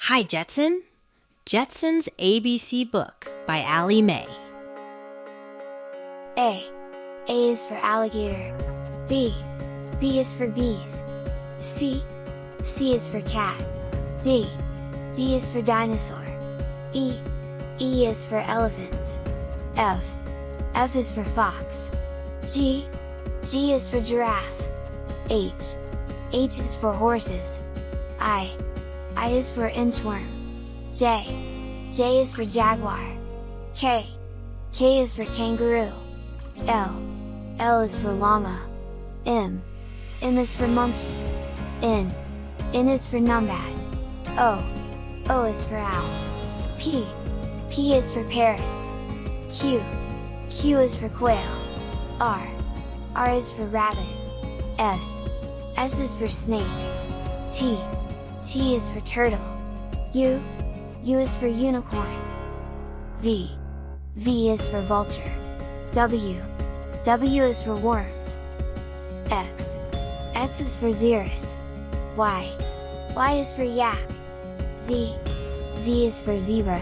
Hi, Jettson. Jettson's ABC book by Allie Mae. A. A is for alligator. B. B is for bees. C. C is for cat. D. D is for dinosaur. E. E is for elephants. F. F is for fox. G. G is for giraffe. H. H is for horses. I. I is for inchworm. J. J is for jaguar. K. K is for kangaroo. L. L is for llama. M. M is for monkey. N. N is for numbat. O. O is for owl. P. P is for parrots. Q. Q is for quail. R. R is for rabbit. S. S is for snake. T. T is for turtle. U. U is for unicorn. V. V is for vulture. W. W is for worms. X. X is for xerus. Y. Y is for yak. Z. Z is for zebra.